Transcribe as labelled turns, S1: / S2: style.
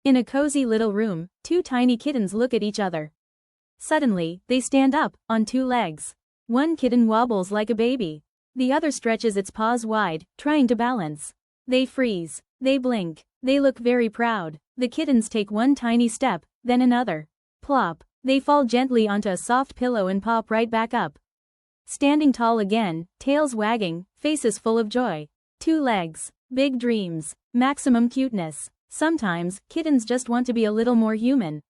S1: In a cozy little room, two tiny kittens look at each other. Suddenly, they stand up, on two legs. One kitten wobbles like a baby. The other stretches its paws wide, trying to balance. They freeze. They blink. They look very proud. The kittens take one tiny step, then another. Plop. They fall gently onto a soft pillow and pop right back up. Standing tall again, tails wagging, faces full of joy. Two legs. Big dreams. Maximum cuteness. Sometimes, kittens just want to be a little more human.